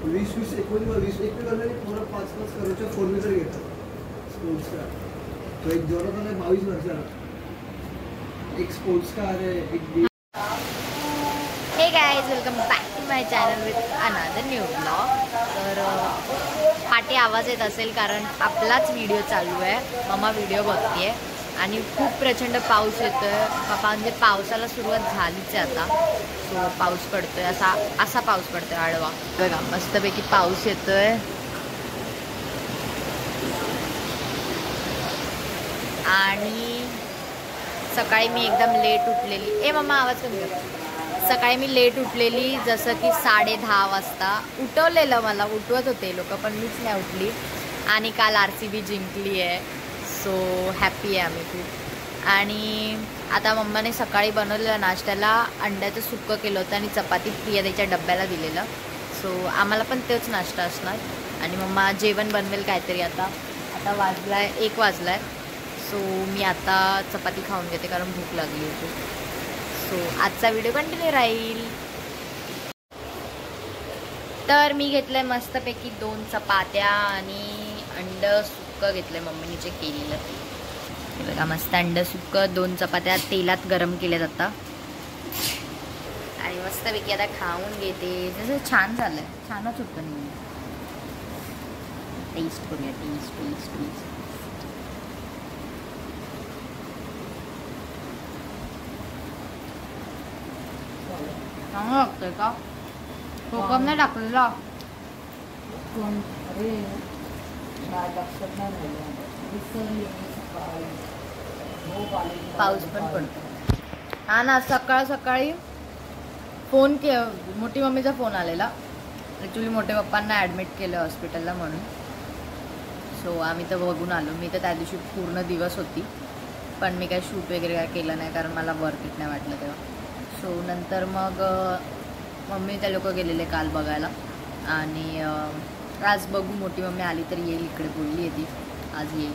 20-20 21 पूरा 5-5 करोडच्या 4 व्हीलर घेतात sports car. तो एक जोरात आहे 22 वर्षाला. एक स्पोर्ट्स कार आहे एक. Hey guys, welcome back to my channel with another new blog. तर पाठी आवाज येत असेल कारण आपलाच व्हिडिओ चालू आहे. मम्मा व्हिडिओ बघते आणि खूप प्रचंड पाऊस येतोय. म्हणजे पावसाला सुरुवात झालीच आहे आता. सो पाऊस पडतोय, असा पाऊस पडतोय आडवा. बघा मस्तपैकी पाऊस येतोय. आणि सकाळी मी एकदम लेट उठलेली. मम्मा आवाज कमी कर. सकाळी मी लेट उठलेली, जसं की 10:30 वाजता. उठवलेलं मला, उठवत होते लोक पण मीच नाही उठली. आणि काल RCB जिंकली आहे. सो हॅपी आहे आम्ही खूप. आणि आता मम्माने सकाळी बनवलेलं नाश्त्याला अंड्याचं सुक्कं केलं होतं आणि चपाती प्रिया त्याच्या डब्याला दिलेलं. सो आम्हाला पण तोच नाश्ता असणार. आणि मम्मा जेवण बनवेल काहीतरी. आता वाजलाय 1 वाजलाय. सो मी आता चपाती खाऊन घेते कारण भूक लागली होती. सो आजचा व्हिडिओ कंटिन्यू राहील. तर मी घेतलंय मस्तपैकी 2 चपात्या आणि अंड सुक्कं घेतलंय मम्मीने जे केलेलं. हे बघा मस्त अंड सुक्कं 2 चपात्या तेलात गरम केल्यात आता. आणि मस्तपैकी आता खाऊन घेते. जसं छान झालंय, छानच होतं. मी टेस्ट करूया. टेस्ट चांगलं लागतंय का? कोकम नाही टाकलेला. पाऊस पण पडतो. हा ना, सकाळी फोन के मोठी मम्मीचा फोन आलेला. ॲक्च्युली मोठे पप्पांना ॲडमिट केलं हॉस्पिटलला म्हणून. सो आम्ही तर बघून आलो. मी तर त्या दिवशी पूर्ण दिवस होती पण मी काही शूट वगैरे काय केलं नाही कारण मला वर्क इट नाही वाटलं तेव्हा. सो नंतर मग मम्मी त्या लोक गेलेले काल बघायला. आणि आज बघू, मोठी मम्मी आली तर येईल इकडे, बोलली आहे ती आज येईल.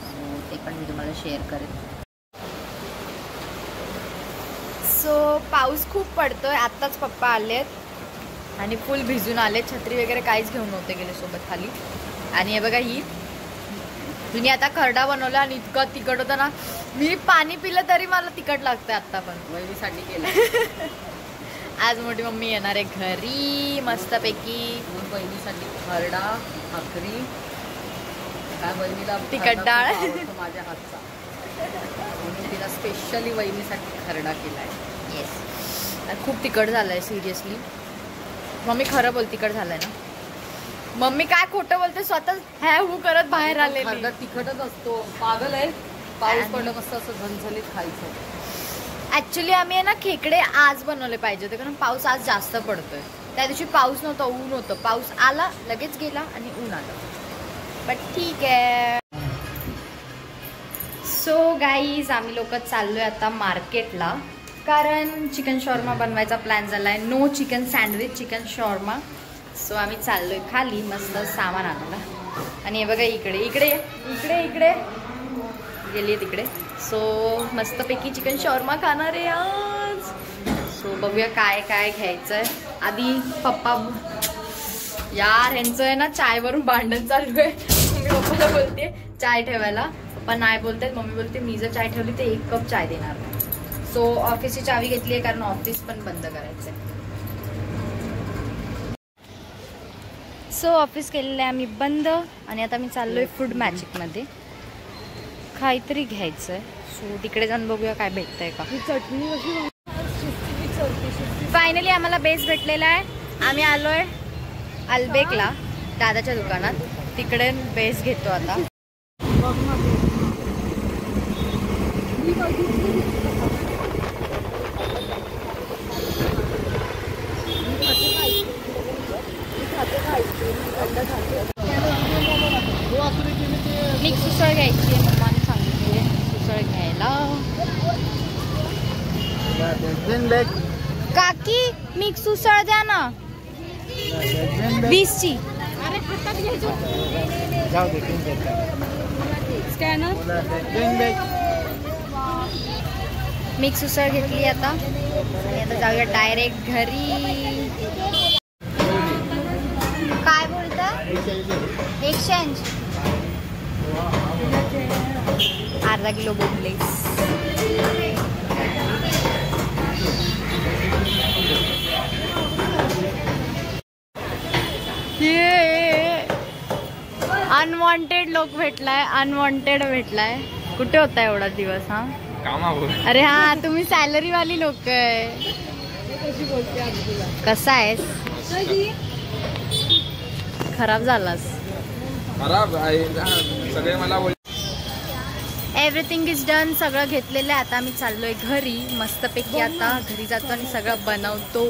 सो ते पण मी तुम्हाला शेअर करेन. सो पाऊस खूप पडतोय. आत्ताच पप्पा आलेत आणि फुल भिजून आले. छत्री वगैरे काहीच घेऊन नव्हते गेले सोबत खाली. आणि हे बघा, ही तुम्ही आता खरडा बनवला आणि इतकं तिखट होतं ना, मी पाणी पिलं तरी मला तिखट लागतं. आत्ता पण वहिनीसाठी केलं. आज मोठी मम्मी येणार आहे घरी मस्तपैकी. बहिणीसाठी खरडा, भाकरी, काय बहिणीला तिखट डाळ माझ्या हातचा. म्हणून तिला स्पेशली वहिनीसाठी खरडा केला आहे. येस, खूप तिखट झालं आहे सिरियसली. मम्मी खरं बोल, तिखट झालं आहे ना? मम्मी काय खोटं बोलते, स्वतः हॅ करत बाहेर आले. खरडा तिखटच असतो. पागल आहे. पाऊस पडलं कसं असं झणझणीत खायचं. ॲक्च्युली आम्ही आहे ना खेकडे आज बनवले पाहिजे होते कारण पाऊस आज जास्त पडतोय. त्या दिवशी पाऊस नव्हता, ऊन होतं. पाऊस आला लगेच गेला आणि ऊन आलं. बट ठीक आहे. सो गाईज, आम्ही लोक चाललोय आता मार्केटला कारण चिकन शॉर्मा बनवायचा प्लॅन झाला आहे. No chicken sandwich, chicken shawarma. So आम्ही चाललोय खाली मस्त सामान आणायला. आणि हे बघा इकडे गेली आहे तिकडे. सो मस्तपैकी चिकन शॉर्मा खाणार आहे आज. सो बघूया काय काय घ्यायचं आहे. आधी पप्पा, यार ह्यांचं आहे ना चायवरून भांडण चालू आहे. मी पप्पाला बोलते चाय ठेवायला, पप्पा नाही बोलतात. मम्मी बोलते मी जर चाय ठेवली तर 1 कप चाय देणार नाही. सो ऑफिसची चावी घेतली आहे कारण ऑफिस पण बंद करायचं आहे. सो ऑफिस केलेलं आहे आम्ही बंद. आणि आता मी चाललोय फूड मॅजिकमध्ये काहीतरी घ्यायचं आहे. सो तिकडे जाऊन बघूया काय भेटतंय का. चटणी फायनली आम्हाला बेस भेटलेला आहे. आम्ही आलोय अल्बेकला, दादाच्या दुकानात. तिकडे बेस घेतो आता. मिक्स उसळ घ्यायची आहे. मम्माने सांगितले उसळ घ्यायला. काकी मिक्स उसळ द्या ना 20ची. मिक्स उसळ घेतली आता. आणि आता जाऊया डायरेक्ट घरी. 180. अर्धा किलो बोंबलेस. अनवॉन्टेड लोक भेटलाय, अनवॉन्टेड भेटलाय. कुठे होता एवढा दिवस? हा अरे हा, तुम्ही सॅलरी वाली लोक आहे. कसा आहेस? खराब झालास. सगळे मला एव्हरीथिंग इज डन. सगळं घेतलेलं आहे. आता आम्ही चाललोय घरी. मस्तपैकी आता घरी जातो आणि सगळं बनवतो.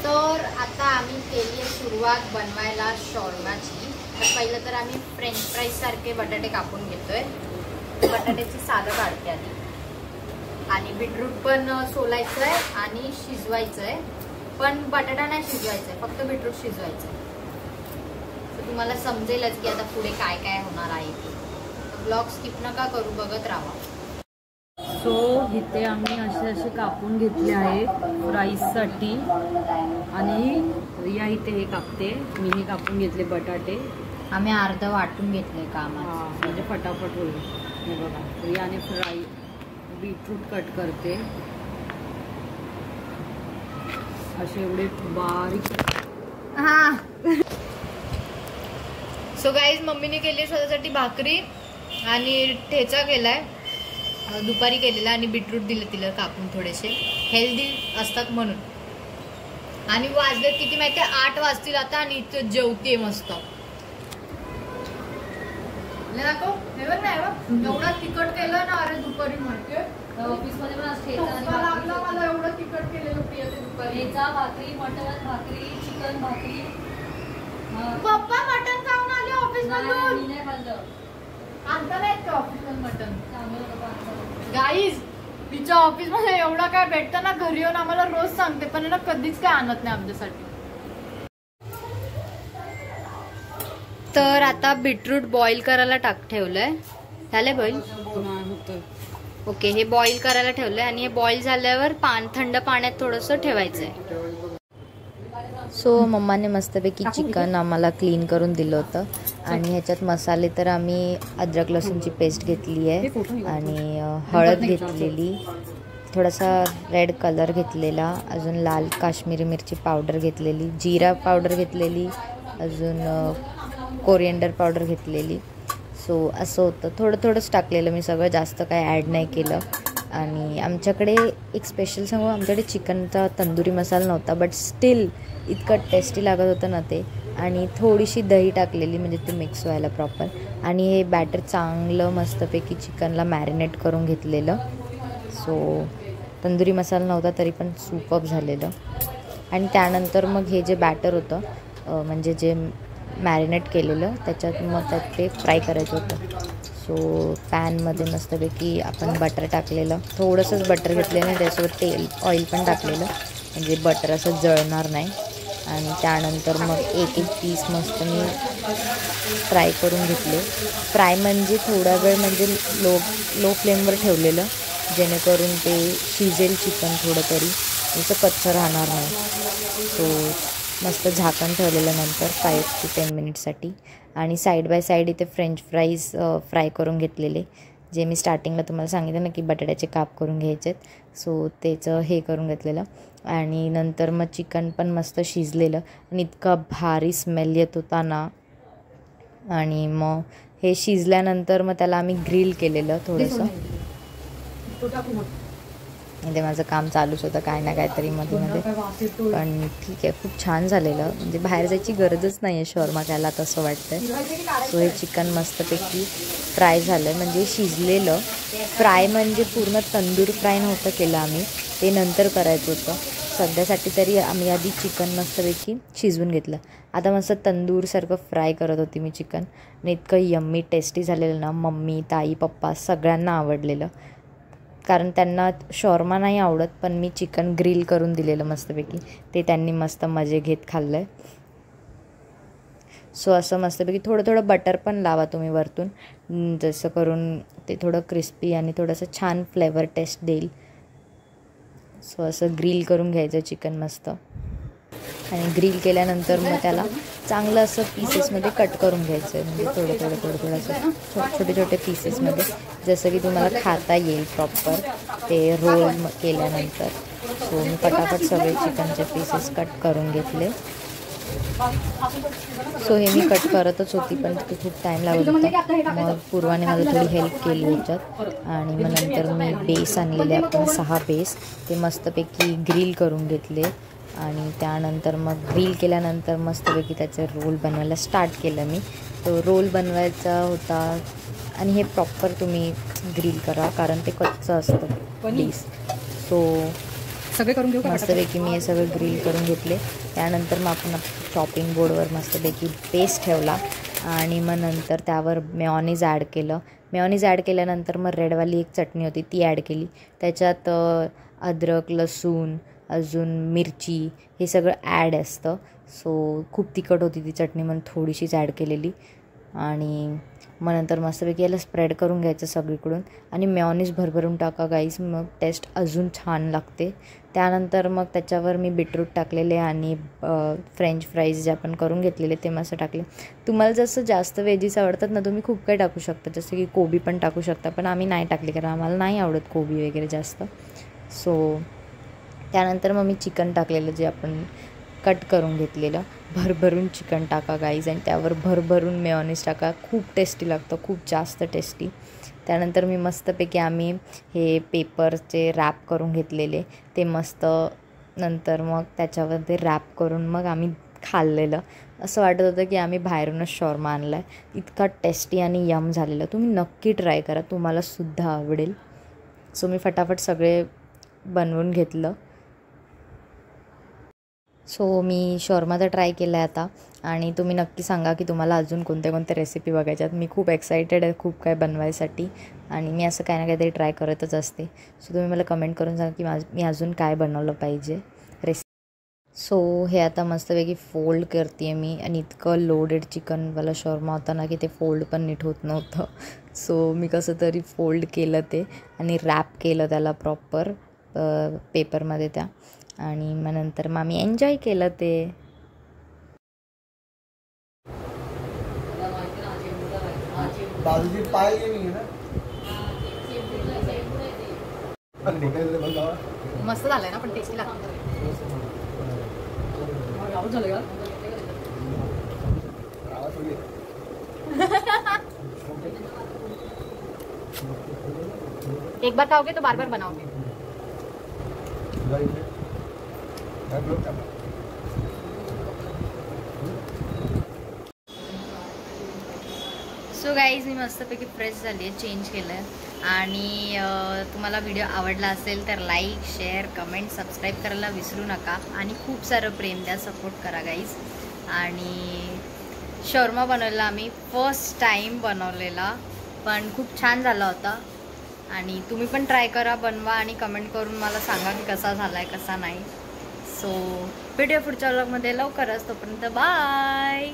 तर आता आम्ही केली आहे सुरुवात बनवायला शॉर्माची. तर पहिलं तर आम्ही फ्रेंच फ्राईज सारखे बटाटे कापून घेतोय. बटाट्याची सालं काढते आधी आणि बीटरूट पण सोलायचं आहे आणि शिजवायचं आहे. पण बटाटा नाही शिजवायचा आहे, फक्त बीटरूट शिजवायचं आहे. तर तुम्हाला समजेलच की आता पुढे काय काय होणार आहे ते. ब्लॉग स्किप नका करू, बघत राहा. सो इथे आम्ही असे कापून घेतले आहे फ्राईजसाठी. आणि रिया इथे हे कापते, मीही कापून घेतले बटाटे. आम्ही अर्ध वाटून घेतले कामात, म्हणजे फटाफट होईल. हे बघा, रियाने बीटरूट कट करते. असे एवढे बारीक. हा. सो गाईज, मम्मीने केली स्वतःसाठी भाकरी आणि ठेचा केलाय दुपारी केलेला आणि बीटरूट दिलं तिला कापून, थोडेसे हेल्दी असतात म्हणून. आणि वाजले किती माहिती, 8 वाजतील आता आणि इथं जेवते मस्त. एवढा तिखट केलं ना, अरे दुपारी माहितीये ऑफिसमध्ये पण मला एवढं तिखट केलेलं प्रिय ते दुपारी. भाकरी, मटन भाकरी, चिकन भाकरी. पप्पा मटन खाऊन आले ऑफिस मधून. नाही खाल्लं. आणता नाहीत का ऑफिस मधून मटन? गाईज, तिच्या ऑफिस मध्ये एवढं काय भेटतं ना, घरी येऊन आम्हाला रोज सांगते, पण ना कधीच काय आणत नाही आमच्यासाठी. तर आता बीटरूट बॉईल करायला ठेवलंय. झालंय बॉईल? ओके, हे बॉईल करायला ठेवलंय आणि हे बॉईल झाल्यावर थंड पाण्यात थोडंसं ठेवायचंय. सो मम्माने मस्तपैकी चिकन आम्हाला क्लीन करून दिलं होतं. आणि ह्याच्यात मसाले तर आम्ही अद्रक लसूणची पेस्ट घेतली आहे आणि हळद घेतलेली, थोडासा रेड कलर घेतलेला, अजून लाल काश्मीरी मिरची पावडर घेतलेली, जिरा पावडर घेतलेली, अजून कोरिएंडर पावडर घेतलेली. सो असं होतं, थोडंच टाकलेलं मी, सगळं जास्त काय ॲड नाही केलं. आणि आमच्याकडे एक स्पेशल सांगू, आमच्याकडे चिकनचा तंदुरी मसाला नव्हता, बट स्टील इतकं टेस्टी लागत होतं ना ते. आणि थोडीशी दही टाकलेली म्हणजे ते मिक्स व्हायला प्रॉपर. आणि हे बॅटर चांगलं मस्तपैकी चिकनला मॅरिनेट करून घेतलेलं. सो तंदुरी मसाला नव्हता तरी पण सुपअप झालेलं. आणि त्यानंतर मग हे जे बॅटर होतं म्हणजे जे मॅरिनेट केलेलं, त्याच्यात मग त्यात ते फ्राय करायचं होतं. सो पॅनमध्ये मस्तपैकी आपण बटर टाकलेलं, थोडंसंच बटर घेतलेलं आणि त्यासोबत तेल ऑइल पण टाकलेलं, म्हणजे बटर असं जळणार नाही. आणि त्यानंतर मग एक पीस मस्त मी फ्राय करून घेतले. फ्राय म्हणजे थोडा वेळ म्हणजे लो फ्लेमवर ठेवलेलं, जेणेकरून ते शिजेल चिकन थोडं तरी, जसं कच्चं राहणार नाही. सो मस्त झाकण ठेवलेलं नंतर 5 ते 10 मिनिटसाठी. आणि साईड बाय साईड इथे फ्रेंच फ्राईज फ्राय करून घेतलेले, जे मी स्टार्टिंगला तुम्हाला सांगितलं ना की बटाट्याचे काप करून घ्यायचे. सो त्याचं हे करून घेतलेलं. आणि नंतर मग चिकन पण मस्त शिजलेलं आणि इतका भारी स्मेल येत होता ना. आणि मग हे शिजल्यानंतर मग त्याला आम्ही ग्रिल केलेलं थोडंसं. म्हणजे माझं काम चालूच होतं काय ना काहीतरी मध्ये, पण ठीक आहे, खूप छान झालेलं. म्हणजे बाहेर जायची गरजच नाही आहे शॉर्मा खायला, तसं वाटतंय. सो हे चिकन मस्तपैकी फ्राय झालं, म्हणजे शिजलेलं. फ्राय म्हणजे पूर्ण तंदूर फ्राय नव्हतं केलं आम्ही, ते नंतर करायचं होतं. सध्यासाठी तरी आम्ही आधी चिकन मस्तपैकी शिजवून घेतलं. आता मस्त तंदूरसारखं फ्राय करत होती मी चिकन. आणि इतकं यम्मी टेस्टी झालेलं ना, मम्मी, ताई, पप्पा सगळ्यांना आवडलेलं. कारण त्यांना शॉर्मा नाही आवडत, पण मी चिकन ग्रिल करून दिलेलं मस्तपैकी, ते त्यांनी मस्त मजे घेत खाल्लं. सो असं मस्तपैकी थोडं बटर पण लावा तुम्ही वरतून, जसं करून ते थोडं क्रिस्पी आणि थोडंसं छान फ्लेवर टेस्ट देईल. सो असं ग्रिल करून घ्यायचं चिकन मस्त. आणि ग्रिल केल्यानंतर मग त्याला चांगलं असं पीसेसमध्ये कट करून घ्यायचं आहे. म्हणजे थोडं असं छोटे छोटे पीसेसमध्ये, जसं की तुम्हाला खाता येईल प्रॉपर ते रोल केल्यानंतर. सो मी पटापट सगळे चिकनचे पीसेस कट करून घेतले. सो हे मी कट करतच होती पण ते खूप टाईम लागत होता. मग पूर्वाने मला थोडी हेल्प केली ह्याच्यात. आणि मग नंतर मी बेस आणलेले आपण 6 बेस, ते मस्तपैकी ग्रिल करून घेतले. आणि त्यानंतर मग ग्रिल केल्यानंतर मस्तपैकी त्याचे रोल बनवायला स्टार्ट केलं मी. तो रोल बनवायचा होता आणि हे प्रॉपर तुम्ही ग्रिल करा कारण ते कच्चं असतं बेस. सो सगळे करून घेऊ. मस्तपैकी मी हे सगळं ग्रिल करून घेतले. त्यानंतर मग आपण चॉपिंग बोर्डवर मस्तपैकी बेस ठेवला आणि मग नंतर त्यावर मेयोनीज ॲड केलं. मेयोनीज ॲड केल्यानंतर मग रेडवाली एक चटणी होती ती ॲड केली. त्याच्यात अद्रक, लसूण, अजून मिरची हे सगळं ॲड असतं. सो खूप तिखट होती ती चटणी म्हणून थोडीशीच ॲड केलेली. आणि मग नंतर मस्तपैकी याला स्प्रेड करून घ्यायचं सगळीकडून आणि मेयोनीज भरभरून टाका गाईस, मग टेस्ट अजून छान लागते. त्यानंतर मग त्याच्यावर मी बीटरूट टाकलेले आणि फ्रेंच फ्राईज जे आपण करून घेतलेले ते मस्त टाकले. तुम्हाला जसं जास्त वेजीस आवडतात ना तुम्ही खूप काही टाकू शकता, जसं की कोबी पण टाकू शकता, पण आम्ही नाही टाकली कारण आम्हाला नाही आवडत कोबी वगैरे जास्त. सो त्यानंतर मग मी चिकन टाकलेलं जे आपण कट करून घेतलेलं. भरभरून चिकन टाका गाईज आणि त्यावर भरभरून मेयोनीज टाका, खूप टेस्टी लागतं, खूप जास्त टेस्टी. त्यानंतर मी मस्तपैकी आम्ही हे पेपरचे रॅप करून घेतलेले ते मस्त नंतर मग त्याच्यावर ते रॅप करून मग आम्ही खाल्लेलं. असं वाटत होतं की आम्ही बाहेरूनच शॉर्मा आणला आहे. इतका टेस्टी आणि यम झालेलं. तुम्ही नक्की ट्राय करा, तुम्हालासुद्धा आवडेल. सो मी फटाफट सगळे बनवून घेतलं. सो मी शॉर्मा तर ट्राय केला आहे आता आणि तुम्ही नक्की सांगा की तुम्हाला अजून कोणत्या कोणत्या रेसिपी बघायच्यात. मी खूप एक्सायटेड आहे खूप काय बनवायसाठी आणि मी असं काही ना काहीतरी ट्राय करतच असते. सो तुम्ही मला कमेंट करून सांगा की मी अजून काय बनवलं पाहिजे रेसिपी. सो हे आता मस्तपैकी फोल्ड करते आहे मी आणि इतकं लोडेड चिकनवाला शॉर्मा होता ना की ते फोल्ड पण नीट होत नव्हतं. सो मी कसं तरी फोल्ड केलं ते आणि रॅप केलं त्याला प्रॉपर पेपरमध्ये त्या आणि मग नंतर मग आम्ही एन्जॉय केलं ते. बाजूची पाय गेली ना मस्त झालंय ना पण टेस्टी लागतं. एक बार खाओगे तो बार बार बनाओगे. सो गाईज मी मस्तपैकी फ्रेश झाली आहे, चेंज केलं आहे आणि तुम्हाला व्हिडिओ आवडला असेल तर लाईक, शेअर, कमेंट, सबस्क्राईब करायला विसरू नका आणि खूप सारं प्रेम द्या, सपोर्ट करा गाईज. आणि शॉर्मा बनवला आम्ही फर्स्ट टाईम बनवलेला पण खूप छान झाला होता आणि तुम्ही पण ट्राय करा, बनवा आणि कमेंट करून मला सांगा की कसा झाला आहे कसा नाही. सो भेटूया पुढच्या व्लॉगमध्ये लवकरच, तोपर्यंत बाय.